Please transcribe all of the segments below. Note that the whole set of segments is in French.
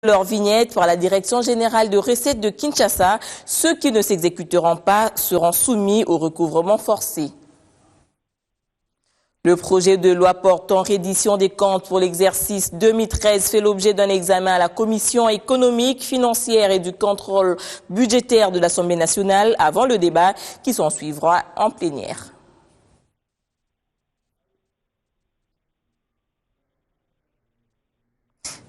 leur vignette par la Direction générale de recettes de Kinshasa. Ceux qui ne s'exécuteront pas seront soumis au recouvrement forcé. Le projet de loi portant reddition des comptes pour l'exercice 2013 fait l'objet d'un examen à la Commission économique, financière et du contrôle budgétaire de l'Assemblée nationale avant le débat qui s'en suivra en plénière.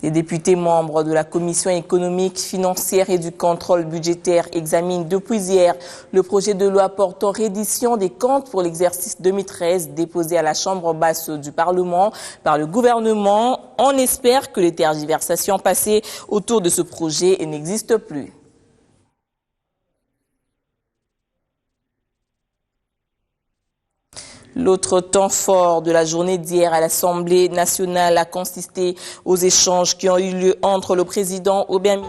Les députés membres de la Commission économique, financière et du contrôle budgétaire examinent depuis hier le projet de loi portant reddition des comptes pour l'exercice 2013 déposé à la Chambre basse du Parlement par le gouvernement. On espère que les tergiversations passées autour de ce projet n'existent plus. L'autre temps fort de la journée d'hier à l'Assemblée nationale a consisté aux échanges qui ont eu lieu entre le président Aubin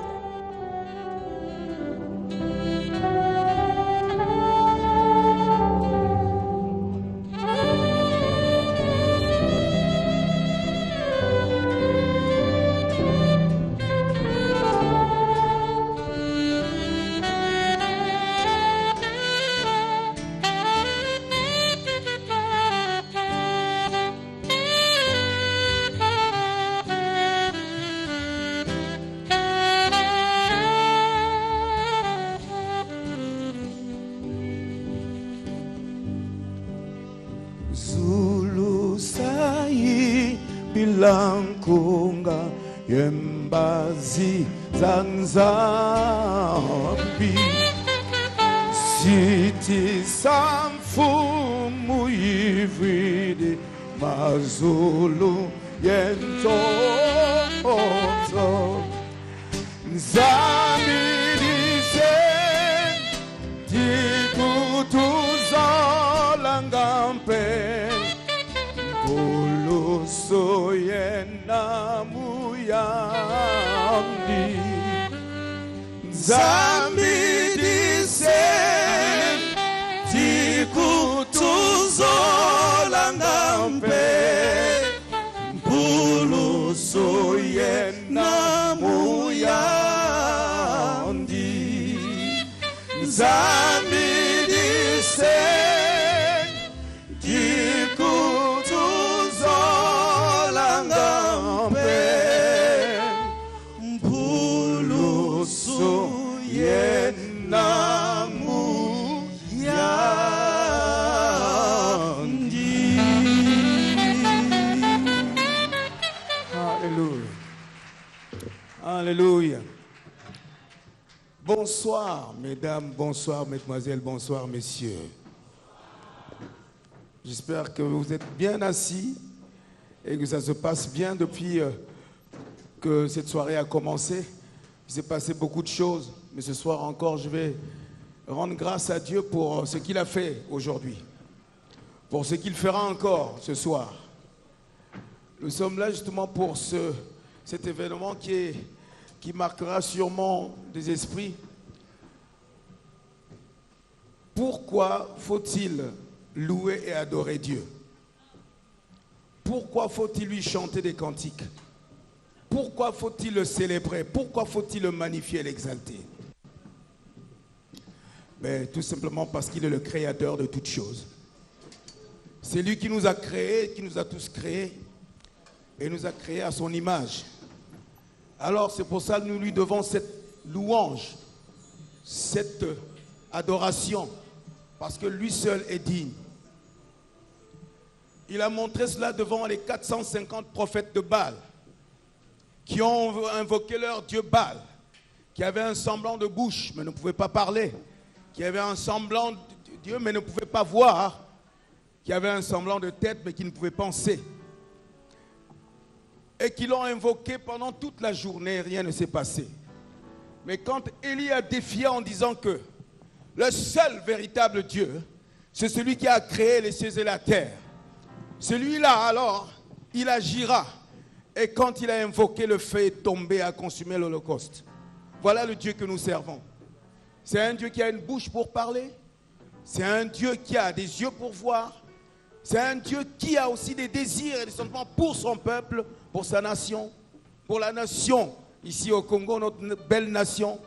Zulu sai bilankunga yembazi zanzambi siti samfumu yivide mazulu yentoto nzamirize dikutuzolangampe Uluso yena muyamdi Zambidise Tikutuzolangampe Uluso yena muyamdi Zambidise Alléluia. Bonsoir, mesdames, bonsoir, mesdemoiselles, bonsoir, messieurs. J'espère que vous êtes bien assis et que ça se passe bien depuis que cette soirée a commencé. Il s'est passé beaucoup de choses, mais ce soir encore, je vais rendre grâce à Dieu pour ce qu'il a fait aujourd'hui, pour ce qu'il fera encore ce soir. Nous sommes là justement pour cet événement qui marquera sûrement des esprits. Pourquoi faut-il louer et adorer Dieu? Pourquoi faut-il lui chanter des cantiques? Pourquoi faut-il le célébrer? Pourquoi faut-il le magnifier et l'exalter? Mais tout simplement parce qu'il est le créateur de toutes choses. C'est lui qui nous a créés, qui nous a tous créés et nous a créés à son image. Alors c'est pour ça que nous lui devons cette louange, cette adoration, parce que lui seul est digne. Il a montré cela devant les 450 prophètes de Baal, qui ont invoqué leur dieu Baal, qui avait un semblant de bouche, mais ne pouvait pas parler, qui avait un semblant de Dieu, mais ne pouvait pas voir, qui avait un semblant de tête, mais qui ne pouvait penser. Et qui l'ont invoqué pendant toute la journée, rien ne s'est passé. Mais quand Élie a défié en disant que le seul véritable Dieu, c'est celui qui a créé les cieux et la terre, celui-là alors, il agira. Et quand il a invoqué, le feu est tombé à consumer l'Holocauste. Voilà le Dieu que nous servons. C'est un Dieu qui a une bouche pour parler. C'est un Dieu qui a des yeux pour voir. C'est un Dieu qui a aussi des désirs et des sentiments pour son peuple, pour sa nation, pour la nation ici au Congo, notre belle nation.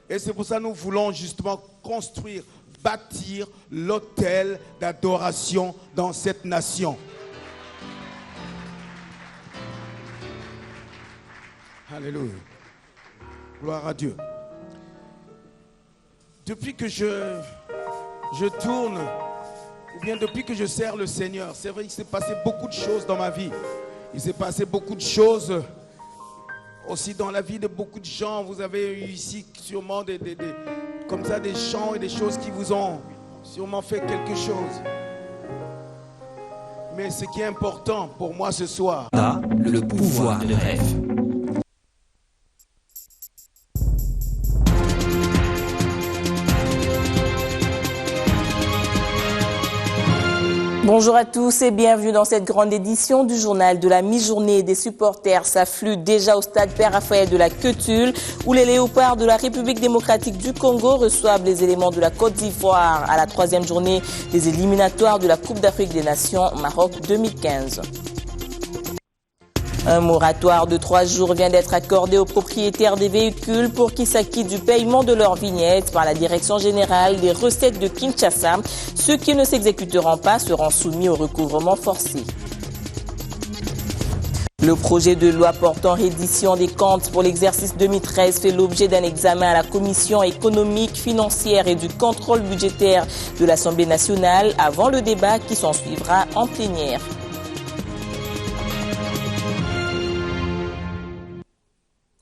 Et c'est pour ça que nous voulons justement construire, bâtir l'autel d'adoration dans cette nation. Alléluia. Gloire à Dieu. Depuis que je tourne, ou bien depuis que je sers le Seigneur, c'est vrai qu'il s'est passé beaucoup de choses dans ma vie. Il s'est passé beaucoup de choses aussi dans la vie de beaucoup de gens. Vous avez eu ici sûrement comme ça des chants et des choses qui vous ont sûrement fait quelque chose. Mais ce qui est important pour moi ce soir, le pouvoir de rêve. Bonjour à tous et bienvenue dans cette grande édition du journal de la mi-journée. Des supporters s'affluent déjà au stade Père Raphaël de la Queutule où les léopards de la République démocratique du Congo reçoivent les éléments de la Côte d'Ivoire à la 3e journée des éliminatoires de la Coupe d'Afrique des Nations Maroc 2015. Un moratoire de 3 jours vient d'être accordé aux propriétaires des véhicules pour qu'ils s'acquittent du paiement de leurs vignettes par la Direction générale des recettes de Kinshasa. Ceux qui ne s'exécuteront pas seront soumis au recouvrement forcé. Le projet de loi portant reddition des comptes pour l'exercice 2013 fait l'objet d'un examen à la Commission économique, financière et du contrôle budgétaire de l'Assemblée nationale avant le débat qui s'en suivra en plénière.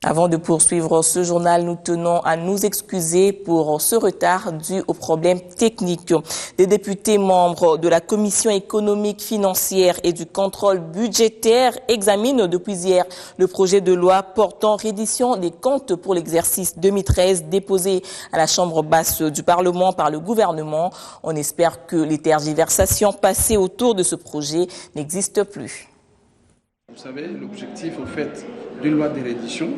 Avant de poursuivre ce journal, nous tenons à nous excuser pour ce retard dû aux problèmes techniques. Des députés membres de la Commission économique, financière et du contrôle budgétaire examinent depuis hier le projet de loi portant reddition des comptes pour l'exercice 2013 déposé à la Chambre basse du Parlement par le gouvernement. On espère que les tergiversations passées autour de ce projet n'existent plus. Vous savez, l'objectif, au fait, d'une loi de reddition,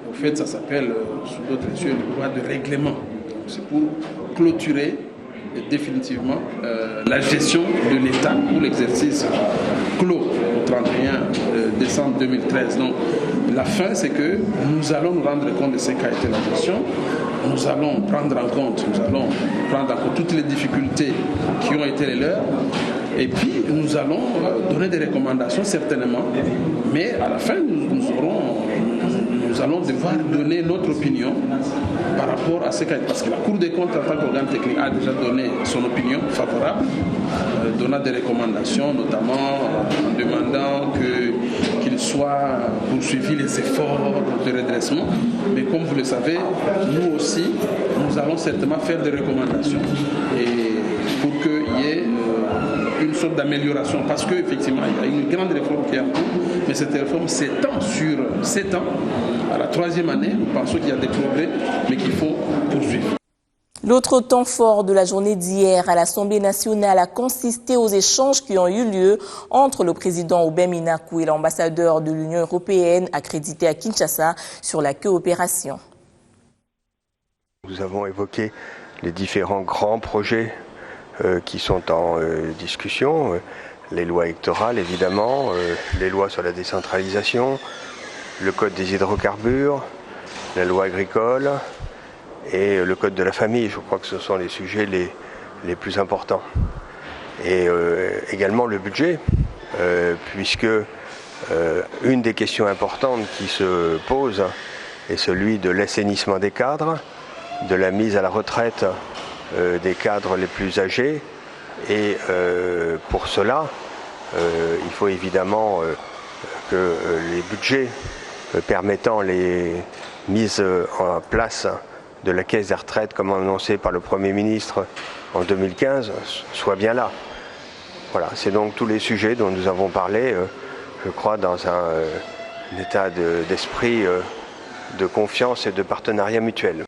au fait, ça s'appelle, sous d'autres yeux, une loi de règlement. C'est pour clôturer définitivement la gestion de l'État pour l'exercice clos au 31 décembre 2013. Donc, la fin, c'est que nous allons nous rendre compte de ce qu'a été la gestion. Nous allons prendre en compte toutes les difficultés qui ont été les leurs. Et puis, nous allons donner des recommandations, certainement. Mais à la fin, nous allons devoir donner notre opinion par rapport à ce qu'a été. Parce que la Cour des comptes, en tant qu'organe technique, a déjà donné son opinion favorable, donnant des recommandations, notamment en demandant qu'il soit poursuivi les efforts de redressement. Mais comme vous le savez, nous aussi, nous allons certainement faire des recommandations et pour qu'il y ait une sorte d'amélioration, parce qu'effectivement, il y a une grande réforme qui est en cours, mais cette réforme s'étend sur 7 ans. À la 3e année, nous pensons qu'il y a des progrès, mais qu'il faut poursuivre. L'autre temps fort de la journée d'hier à l'Assemblée nationale a consisté aux échanges qui ont eu lieu entre le président Aubin Minakou et l'ambassadeur de l'Union européenne accrédité à Kinshasa sur la coopération. Nous avons évoqué les différents grands projets qui sont en discussion, les lois électorales évidemment, les lois sur la décentralisation, le code des hydrocarbures, la loi agricole et le code de la famille. Je crois que ce sont les sujets les plus importants. Et également le budget, puisque une des questions importantes qui se pose est celui de l'assainissement des cadres, de la mise à la retraite des cadres les plus âgés et pour cela il faut évidemment que les budgets permettant les mises en place de la caisse des retraites comme annoncé par le Premier ministre en 2015 soient bien là. Voilà, c'est donc tous les sujets dont nous avons parlé, je crois, dans un état d'esprit de confiance et de partenariat mutuel.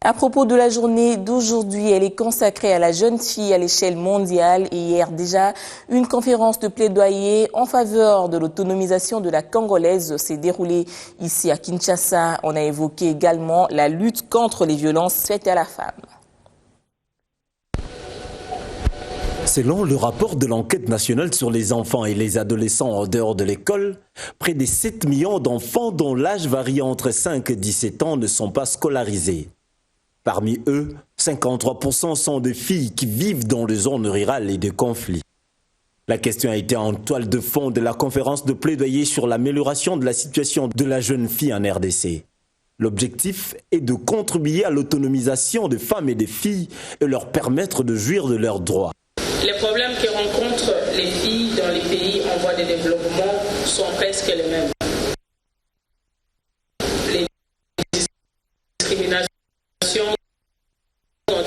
À propos de la journée d'aujourd'hui, elle est consacrée à la jeune fille à l'échelle mondiale et hier déjà, une conférence de plaidoyer en faveur de l'autonomisation de la Congolaise s'est déroulée ici à Kinshasa. On a évoqué également la lutte contre les violences faites à la femme. Selon le rapport de l'enquête nationale sur les enfants et les adolescents en dehors de l'école, près de 7 millions d'enfants dont l'âge varie entre 5 et 17 ans ne sont pas scolarisés. Parmi eux, 53% sont des filles qui vivent dans les zones rurales et de conflits. La question a été en toile de fond de la conférence de plaidoyer sur l'amélioration de la situation de la jeune fille en RDC. L'objectif est de contribuer à l'autonomisation des femmes et des filles et leur permettre de jouir de leurs droits. Les problèmes que rencontrent les filles dans les pays en voie de développement sont presque les mêmes. Les discriminations dans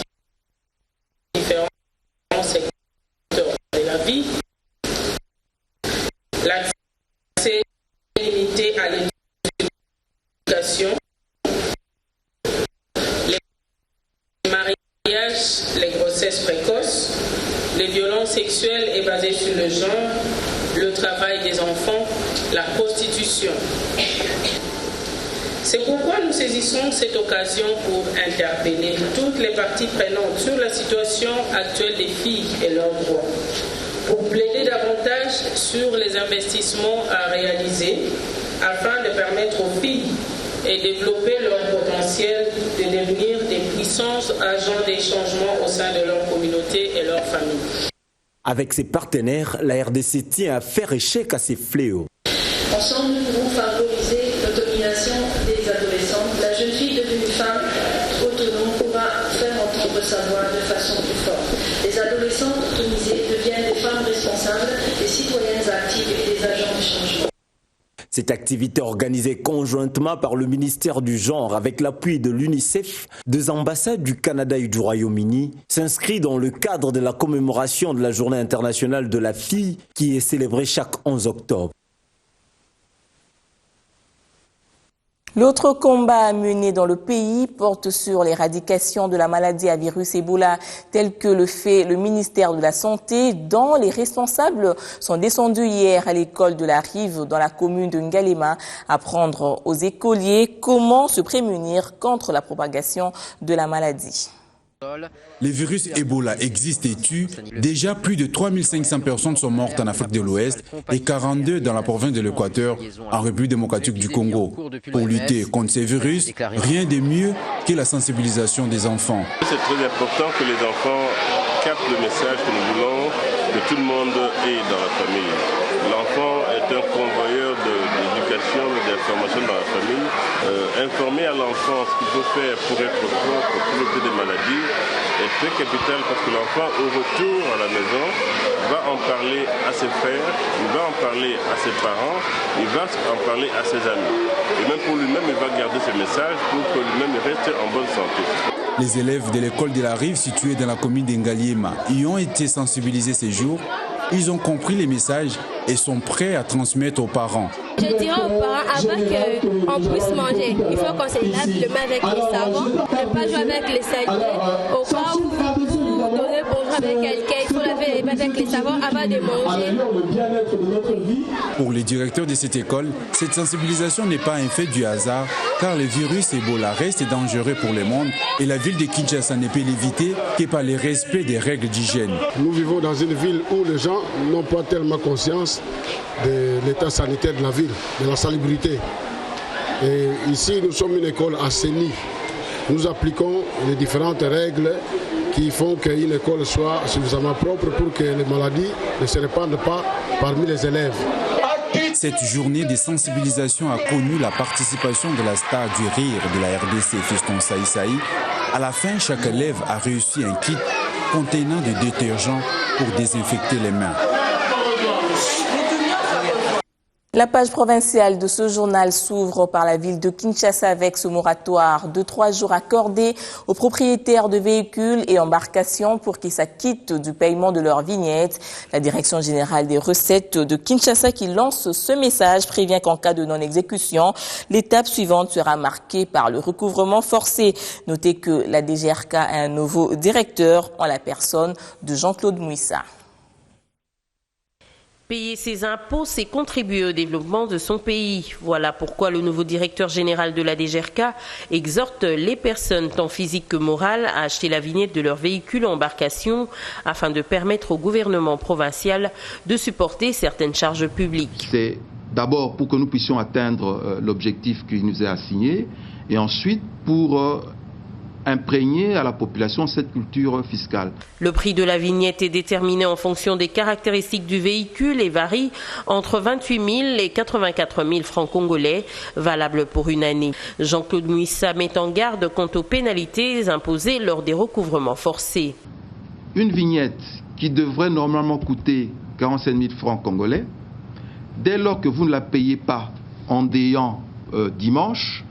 différents secteurs de la vie, l'accès limité à l'éducation, les mariages, les grossesses précoces, les violences sexuelles et basées sur le genre, le travail des enfants, la prostitution. C'est pourquoi nous saisissons cette occasion pour interpeller toutes les parties prenantes sur la situation actuelle des filles et leurs droits, pour plaider davantage sur les investissements à réaliser afin de permettre aux filles et développer leur potentiel de devenir des puissants agents des changements au sein de leur communauté et leur famille. Avec ses partenaires, la RDC tient à faire échec à ces fléaux. Ensemble, nous pouvons favoriser l'autonomisation des adolescents. La jeune fille devenue femme autonome pourra faire entendre sa voix de façon plus forte. Les adolescents autonomisés deviennent des femmes responsables, des citoyennes actives et des agents de changement. Cette activité organisée conjointement par le ministère du Genre avec l'appui de l'UNICEF, des ambassades du Canada et du Royaume-Uni, s'inscrit dans le cadre de la commémoration de la Journée internationale de la fille qui est célébrée chaque 11 octobre. L'autre combat à mener dans le pays porte sur l'éradication de la maladie à virus Ebola, tel que le fait le ministère de la Santé, dont les responsables sont descendus hier à l'école de la Rive dans la commune de Ngalema, apprendre aux écoliers comment se prémunir contre la propagation de la maladie. Les virus Ebola existent et tuent. Déjà, plus de 3500 personnes sont mortes en Afrique de l'Ouest et 42 dans la province de l'Équateur, en République démocratique du Congo. Pour lutter contre ces virus, rien de mieux que la sensibilisation des enfants. C'est très important que les enfants captent le message que nous voulons que tout le monde ait dans la famille. L'enfant est un convoyeur d'éducation et d'information dans la famille. Informer à l'enfant ce qu'il faut faire pour être propre, pour lutter des maladies, est très capital parce que l'enfant, au retour à la maison, va en parler à ses frères, il va en parler à ses parents, il va en parler à ses amis. Et même pour lui-même, il va garder ce message pour que lui-même reste en bonne santé. Les élèves de l'école de la Rive, située dans la commune d'Ngaliema, y ont été sensibilisés ces jours. Ils ont compris les messages et sont prêts à transmettre aux parents. Je dirais aux parents, avant qu'on puisse manger, il faut qu'on se lave les mains avec les savons, ne pas jouer avec les saletés. Au cas où vous donnez bonjour avec quelqu'un, il faut laver les mains avec les savons avant de manger. Pour les directeurs de cette école, cette sensibilisation n'est pas un fait du hasard, car le virus Ebola reste dangereux pour le monde et la ville de Kinshasa ne peut l'éviter que par le respect des règles d'hygiène. Nous vivons dans une ville où les gens n'ont pas tellement conscience de l'état sanitaire de la ville, de la salubrité. Et ici, nous sommes une école assainie. Nous appliquons les différentes règles qui font qu'une école soit suffisamment propre pour que les maladies ne se répandent pas parmi les élèves. Cette journée de sensibilisation a connu la participation de la star du rire de la RDC, Fiston Saïsaï. À la fin, chaque élève a réussi un kit contenant des détergents pour désinfecter les mains. La page provinciale de ce journal s'ouvre par la ville de Kinshasa avec ce moratoire de 3 jours accordé aux propriétaires de véhicules et embarcations pour qu'ils s'acquittent du paiement de leurs vignettes. La Direction générale des recettes de Kinshasa qui lance ce message prévient qu'en cas de non-exécution, l'étape suivante sera marquée par le recouvrement forcé. Notez que la DGRK a un nouveau directeur en la personne de Jean-Claude Mouissa. Payer ses impôts, c'est contribuer au développement de son pays. Voilà pourquoi le nouveau directeur général de la DGRK exhorte les personnes, tant physiques que morales, à acheter la vignette de leur véhicule embarcation afin de permettre au gouvernement provincial de supporter certaines charges publiques. C'est d'abord pour que nous puissions atteindre l'objectif qui nous est assigné et ensuite pour imprégner à la population cette culture fiscale. Le prix de la vignette est déterminé en fonction des caractéristiques du véhicule et varie entre 28 000 et 84 000 francs congolais, valable pour une année. Jean-Claude Mouissa met en garde quant aux pénalités imposées lors des recouvrements forcés. Une vignette qui devrait normalement coûter 45 000 francs congolais, dès lors que vous ne la payez pas en déant dimanche,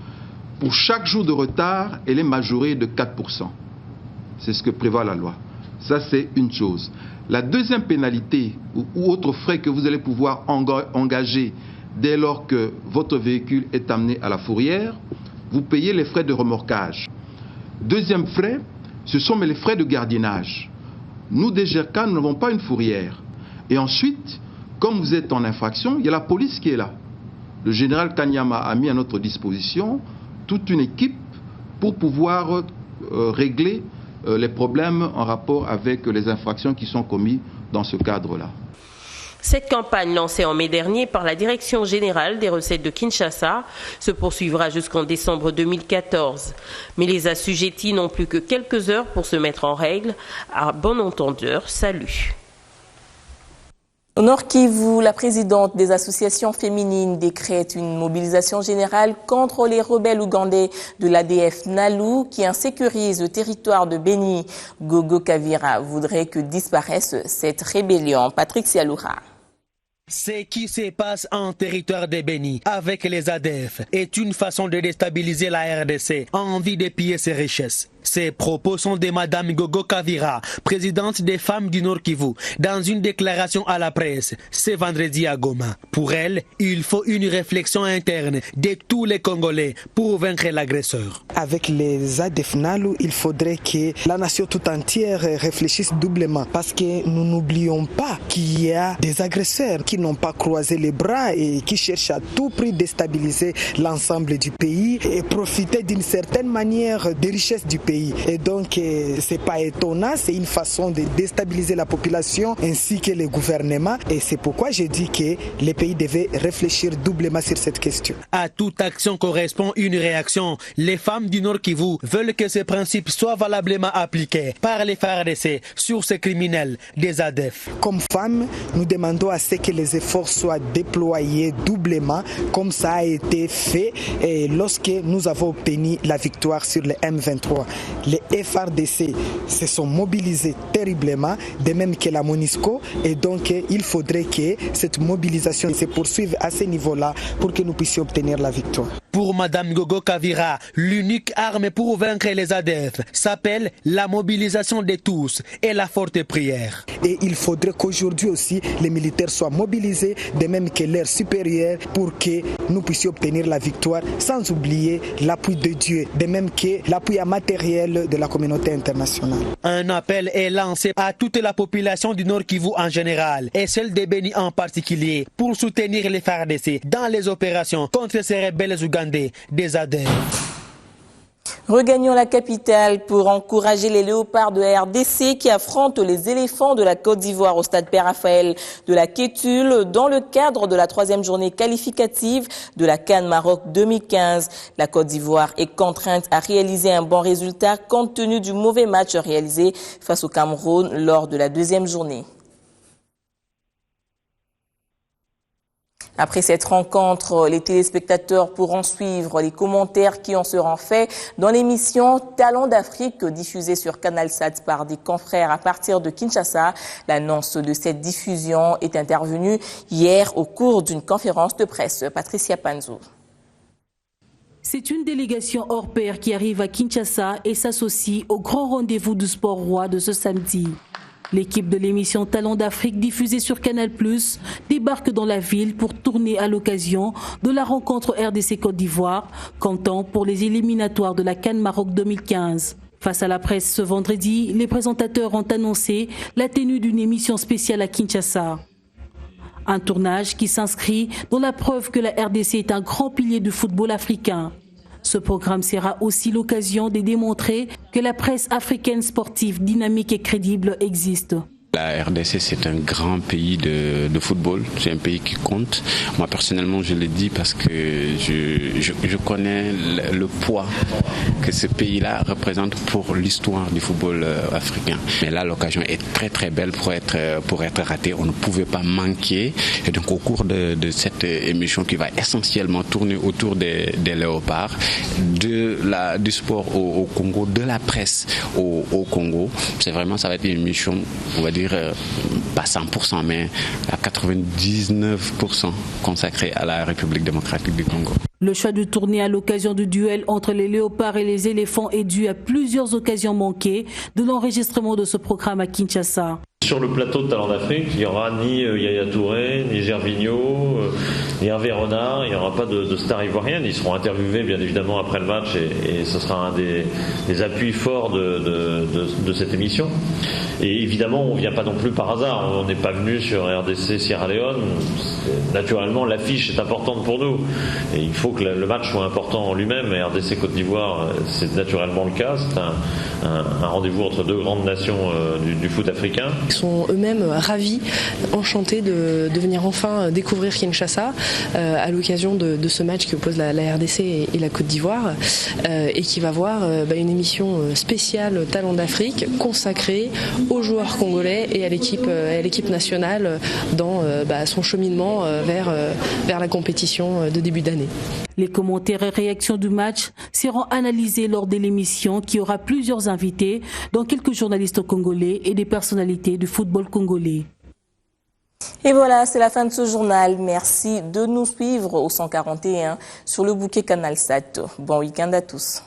pour chaque jour de retard, elle est majorée de 4%. C'est ce que prévoit la loi. Ça, c'est une chose. La deuxième pénalité ou autre frais que vous allez pouvoir engager dès lors que votre véhicule est amené à la fourrière, vous payez les frais de remorquage. Deuxième frais, ce sont les frais de gardiennage. Nous, DGRK, nous n'avons pas une fourrière. Et ensuite, comme vous êtes en infraction, il y a la police qui est là. Le général Kanyama a mis à notre disposition toute une équipe pour pouvoir régler les problèmes en rapport avec les infractions qui sont commises dans ce cadre-là. Cette campagne lancée en mai dernier par la Direction générale des recettes de Kinshasa se poursuivra jusqu'en décembre 2014. Mais les assujettis n'ont plus que quelques heures pour se mettre en règle. À bon entendeur, salut. Au Nord Kivu, la présidente des associations féminines décrète une mobilisation générale contre les rebelles ougandais de l'ADF Nalu qui insécurisent le territoire de Beni. Gogo Kavira voudrait que disparaisse cette rébellion. Patrick Sialoura. Ce qui se passe en territoire de Beni avec les ADF est une façon de déstabiliser la RDC, envie de piller ses richesses. Ces propos sont de Madame Gogo Kavira, présidente des femmes du Nord Kivu, dans une déclaration à la presse ce vendredi à Goma. Pour elle, il faut une réflexion interne de tous les Congolais pour vaincre l'agresseur. Avec les ADF Nalu, il faudrait que la nation tout entière réfléchisse doublement parce que nous n'oublions pas qu'il y a des agresseurs qui n'ont pas croisé les bras et qui cherchent à tout prix déstabiliser l'ensemble du pays et profiter d'une certaine manière des richesses du pays. Et donc, c'est pas étonnant, c'est une façon de déstabiliser la population ainsi que le gouvernement. Et c'est pourquoi j'ai dit que les pays devaient réfléchir doublement sur cette question. À toute action correspond une réaction. Les femmes du Nord Kivu veulent que ces principes soient valablement appliqués par les FARDC sur ces criminels des ADF. Comme femmes, nous demandons à ce que les efforts soient déployés doublement, comme ça a été fait lorsque nous avons obtenu la victoire sur le M23. Les FARDC se sont mobilisés terriblement, de même que la MONUSCO, et donc il faudrait que cette mobilisation se poursuive à ce niveau-là pour que nous puissions obtenir la victoire. Pour Madame Gogo Kavira, l'unique arme pour vaincre les ADF s'appelle la mobilisation de tous et la forte prière. Et il faudrait qu'aujourd'hui aussi les militaires soient mobilisés, de même que leurs supérieurs, pour que nous puissions obtenir la victoire, sans oublier l'appui de Dieu, de même que l'appui matériel de la communauté internationale. Un appel est lancé à toute la population du Nord Kivu en général et celle de Beni en particulier pour soutenir les FARDC dans les opérations contre ces rebelles ougandais des ADF. Regagnons la capitale pour encourager les léopards de la RDC qui affrontent les éléphants de la Côte d'Ivoire au stade Père-Raphaël de la Kétule dans le cadre de la 3e journée qualificative de la CAN Maroc 2015. La Côte d'Ivoire est contrainte à réaliser un bon résultat compte tenu du mauvais match réalisé face au Cameroun lors de la 2e journée. Après cette rencontre, les téléspectateurs pourront suivre les commentaires qui en seront faits dans l'émission Talents d'Afrique diffusée sur Canalsat par des confrères à partir de Kinshasa. L'annonce de cette diffusion est intervenue hier au cours d'une conférence de presse. Patricia Panzou. C'est une délégation hors pair qui arrive à Kinshasa et s'associe au grand rendez-vous du sport roi de ce samedi. L'équipe de l'émission Talents d'Afrique diffusée sur Canal+, débarque dans la ville pour tourner à l'occasion de la rencontre RDC Côte d'Ivoire, comptant pour les éliminatoires de la CAN Maroc 2015. Face à la presse ce vendredi, les présentateurs ont annoncé la tenue d'une émission spéciale à Kinshasa. Un tournage qui s'inscrit dans la preuve que la RDC est un grand pilier du football africain. Ce programme sera aussi l'occasion de démontrer que la presse africaine sportive dynamique et crédible existe. La RDC, c'est un grand pays de football, c'est un pays qui compte. Moi, personnellement, je le dis parce que je connais le poids que ce pays-là représente pour l'histoire du football africain. Mais là, l'occasion est très très belle pour être ratée. On ne pouvait pas manquer. Et donc, au cours de cette émission qui va essentiellement tourner autour des léopards, du sport au Congo, de la presse au Congo, ça va être une émission, on va dire, pas 100%, mais à 99% consacré à la République démocratique du Congo. Le choix de tourner à l'occasion du duel entre les léopards et les éléphants est dû à plusieurs occasions manquées de l'enregistrement de ce programme à Kinshasa. Sur le plateau de Talent d'Afrique, il n'y aura ni Yaya Touré, ni Gervinho, ni Hervé Renard, il n'y aura pas de stars ivoiriennes. Ils seront interviewés bien évidemment après le match et ce sera un des appuis forts de cette émission. Et évidemment, on ne vient pas non plus par hasard. On n'est pas venu sur RDC Sierra Leone. Naturellement, l'affiche est importante pour nous. Et il faut que le match soit important en lui-même. Et RDC Côte d'Ivoire, c'est naturellement le cas. C'est un rendez-vous entre deux grandes nations du foot africain. Ils sont eux-mêmes ravis, enchantés de venir enfin découvrir Kinshasa à l'occasion de ce match qui oppose la RDC et la Côte d'Ivoire et qui va voir une émission spéciale Talent d'Afrique consacrée aux joueurs congolais et à l'équipe nationale dans son cheminement vers la compétition de début d'année. Les commentaires et réactions du match seront analysés lors de l'émission qui aura plusieurs invités, dont quelques journalistes congolais et des personnalités du football congolais. Et voilà, c'est la fin de ce journal. Merci de nous suivre au 141 sur le bouquet Canal 7. Bon week-end à tous.